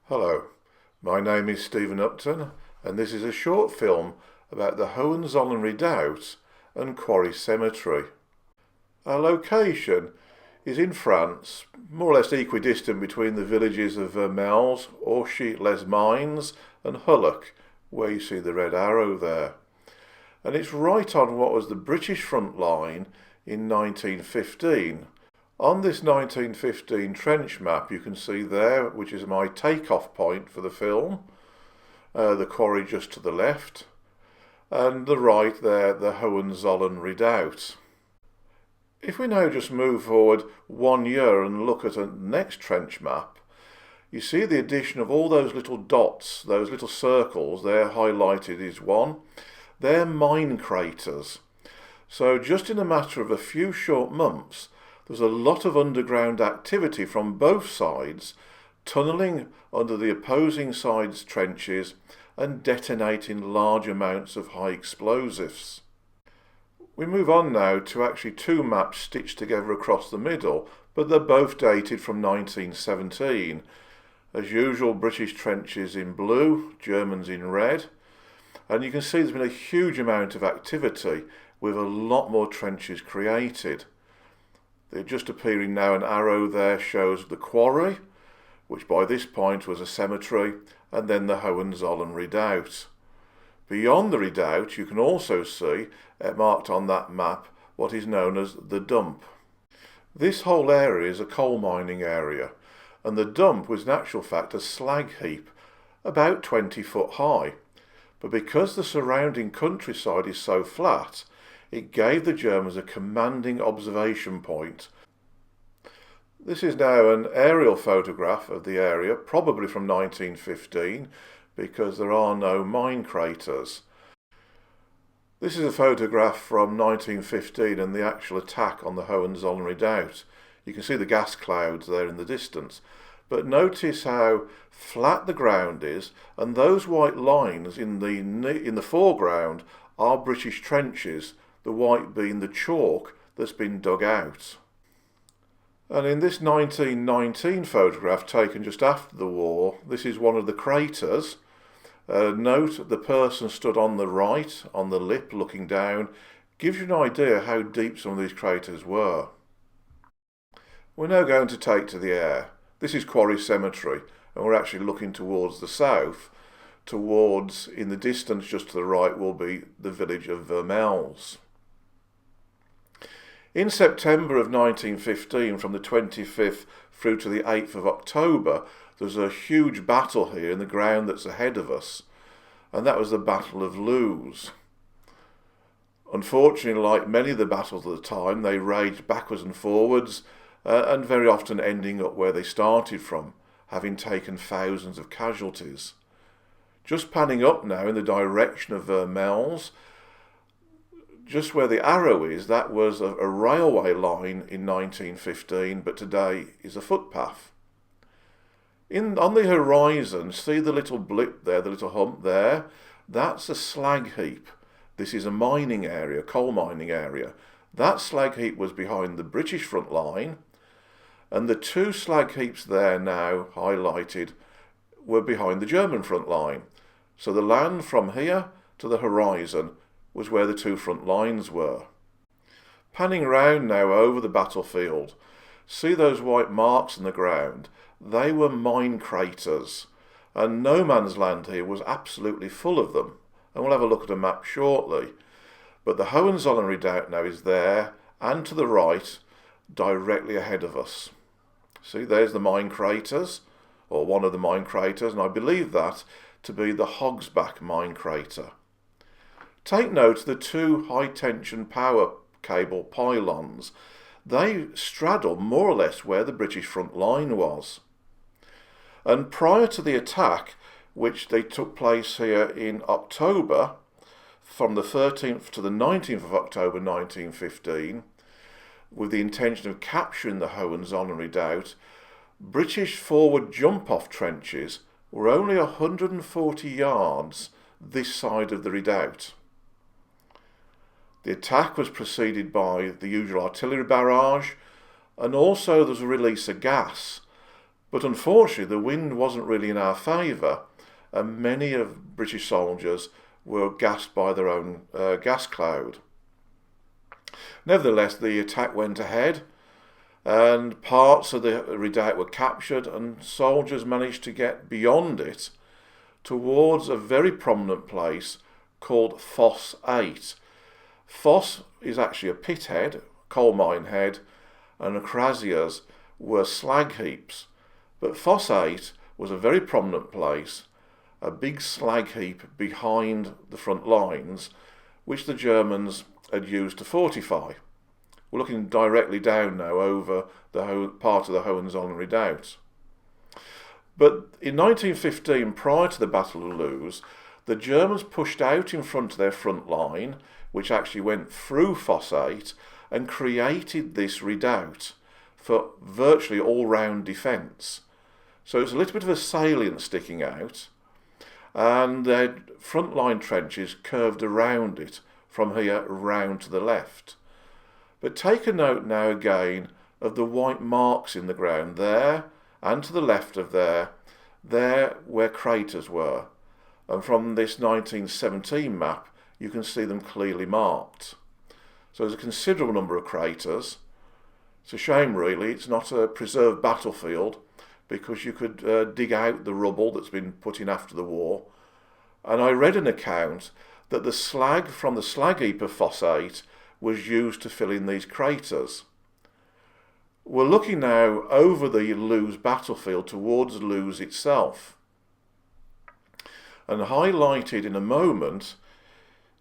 Hello, my name is Stephen Upton and this is a short film about the Hohenzollern Redoubt and Quarry Cemetery. Our location is in France, more or less equidistant between the villages of Vermelles, Auchy-les-Mines and Hulloch, where you see the red arrow there. And it's right on what was the British front line in 1915. On this 1915 trench map you can see there, which is my takeoff point for the film, the quarry just to the left, and the right there, the Hohenzollern Redoubt. If we now just move forward 1 year and look at a next trench map, you see the addition of all those little dots, those little circles there highlighted is one. They're mine craters. So just in a matter of a few short months, there's a lot of underground activity from both sides, tunnelling under the opposing side's trenches and detonating large amounts of high explosives. We move on now to actually two maps stitched together across the middle, but they're both dated from 1917. As usual, British trenches in blue, Germans in red, and you can see there's been a huge amount of activity with a lot more trenches created. They're just appearing now, an arrow there shows the quarry, which by this point was a cemetery, and then the Hohenzollern Redoubt. Beyond the redoubt you can also see, marked on that map, what is known as the dump. This whole area is a coal mining area, and the dump was in actual fact a slag heap, about 20 foot high. But because the surrounding countryside is so flat, it gave the Germans a commanding observation point. This is now an aerial photograph of the area, probably from 1915, because there are no mine craters. This is a photograph from 1915 and the actual attack on the Hohenzollern Redoubt. You can see the gas clouds there in the distance. But notice how flat the ground is, and those white lines in the foreground are British trenches, the white being the chalk that's been dug out. And in this 1919 photograph taken just after the war, this is one of the craters. Note the person stood on the right, on the lip looking down, gives you an idea how deep some of these craters were. We're now going to take to the air. This is Quarry Cemetery, and we're actually looking towards the south. Towards, in the distance just to the right, will be the village of Vermelles. In September of 1915, from the 25th through to the 8th of October, there's a huge battle here in the ground that's ahead of us, and that was the Battle of Loos. Unfortunately, like many of the battles at the time, they raged backwards and forwards, and very often ending up where they started from, having taken thousands of casualties. Just panning up now in the direction of Vermelles, just where the arrow is, that was a railway line in 1915, but today is a footpath. On the horizon, see the little blip there, the little hump there? That's a slag heap. This is a mining area, coal mining area. That slag heap was behind the British front line, and the two slag heaps there now highlighted were behind the German front line. So the land from here to the horizon was where the two front lines were. Panning round now over the battlefield, see those white marks in the ground? They were mine craters, and no man's land here was absolutely full of them, and we'll have a look at a map shortly. But the Hohenzollern Redoubt now is there, and to the right, directly ahead of us. See, there's the mine craters, or one of the mine craters, and I believe that to be the Hogsback mine crater. Take note of the two high-tension power cable pylons. They straddle more or less where the British front line was. And prior to the attack, which they took place here in October, from the 13th to the 19th of October 1915, with the intention of capturing the Hohenzollern Redoubt, British forward jump-off trenches were only 140 yards this side of the redoubt. The attack was preceded by the usual artillery barrage, and also there was a release of gas. But unfortunately, the wind wasn't really in our favour, and many of British soldiers were gassed by their own gas cloud. Nevertheless, the attack went ahead, and parts of the redoubt were captured, and soldiers managed to get beyond it towards a very prominent place called Fosse 8. Fosse is actually a pit head, coal mine head, and the craziers were slag heaps. But Fosse 8 was a very prominent place, a big slag heap behind the front lines, which the Germans had used to fortify. We're looking directly down now over the part of the Hohenzollern Redoubt. But in 1915, prior to the Battle of Loos, the Germans pushed out in front of their front line, which actually went through Fosse 8, and created this redoubt for virtually all-round defence. So it's a little bit of a salient sticking out, and their front line trenches curved around it from here round to the left. But take a note now again of the white marks in the ground there and to the left of there where craters were. And from this 1917 map, you can see them clearly marked. So there's a considerable number of craters. It's a shame, really, it's not a preserved battlefield, because you could dig out the rubble that's been put in after the war. And I read an account that the slag from the slag heap of Fosse 8 was used to fill in these craters. We're looking now over the Loos battlefield towards Loos itself. And highlighted in a moment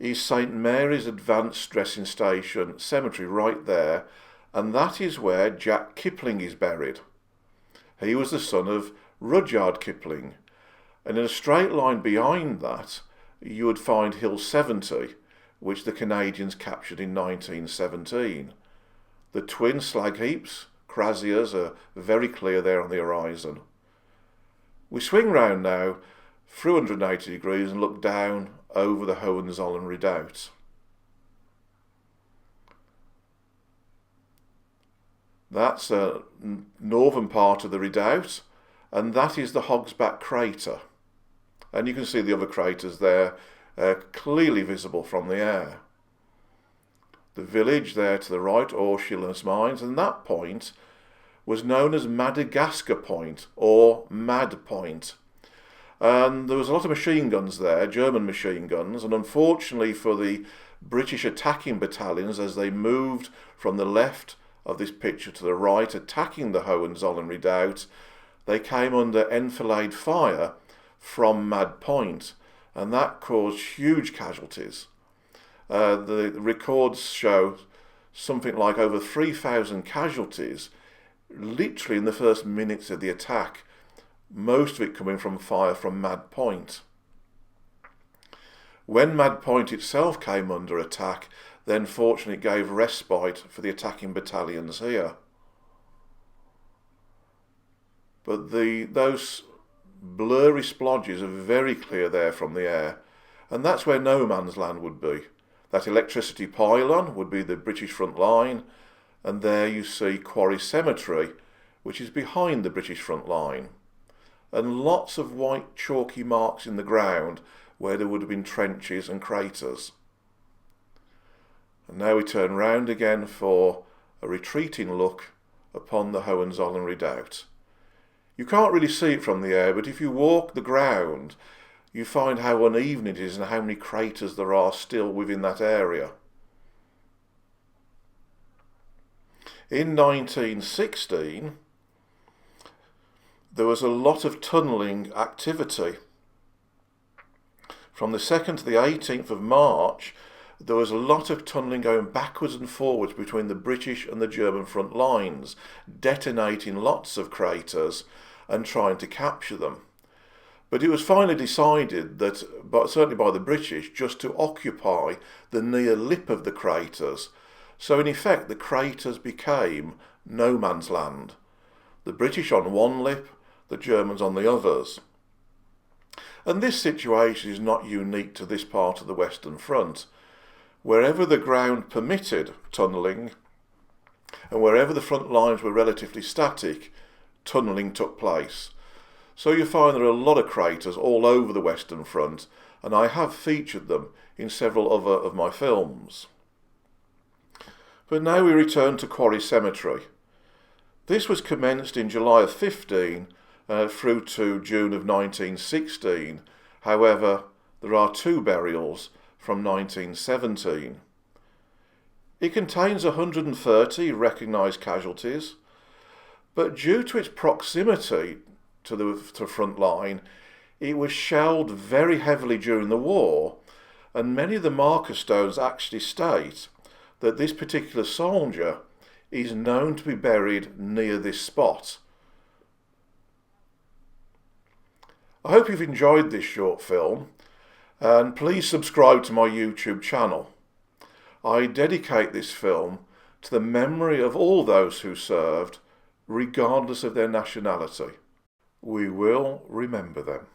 is St Mary's Advanced Dressing Station Cemetery right there, and that is where Jack Kipling is buried. He was the son of Rudyard Kipling, and in a straight line behind that you would find Hill 70, which the Canadians captured in 1917. The twin slag heaps, craziers, are very clear there on the horizon. We swing round now through 180 degrees and look down over the Hohenzollern Redoubt. That's a northern part of the redoubt, and that is the Hogsback Crater. And you can see the other craters there, clearly visible from the air. The village there to the right, Hohenzollern Mines, and that point was known as Madagascar Point, or Mad Point. And there was a lot of machine guns there, German machine guns, and unfortunately for the British attacking battalions as they moved from the left of this picture to the right, attacking the Hohenzollern Redoubt, they came under enfilade fire from Mad Point, and that caused huge casualties. The records show something like over 3,000 casualties, literally in the first minutes of the attack, most of it coming from fire from Mad Point. When Mad Point itself came under attack, then fortunately it gave respite for the attacking battalions here. But those blurry splodges are very clear there from the air, and that's where no man's land would be. That electricity pylon would be the British front line, and there you see Quarry Cemetery, which is behind the British front line, and lots of white chalky marks in the ground where there would have been trenches and craters. And now we turn round again for a retreating look upon the Hohenzollern Redoubt. You can't really see it from the air, but if you walk the ground, you find how uneven it is and how many craters there are still within that area. In 1916, there was a lot of tunnelling activity. From the 2nd to the 18th of March, there was a lot of tunnelling going backwards and forwards between the British and the German front lines, detonating lots of craters and trying to capture them. But it was finally decided that, certainly by the British, just to occupy the near lip of the craters. So in effect, the craters became no man's land. The British on one lip, the Germans on the others. And this situation is not unique to this part of the Western Front. Wherever the ground permitted tunnelling, and wherever the front lines were relatively static, tunnelling took place. So you find there are a lot of craters all over the Western Front, and I have featured them in several other of my films. But now we return to Quarry Cemetery. This was commenced in July of 15 through to June of 1916. However, there are 2 burials from 1917. It contains 130 recognised casualties, but due to its proximity to the front line, it was shelled very heavily during the war, and many of the marker stones actually state that this particular soldier is known to be buried near this spot. I hope you've enjoyed this short film, and please subscribe to my YouTube channel. I dedicate this film to the memory of all those who served, regardless of their nationality. We will remember them.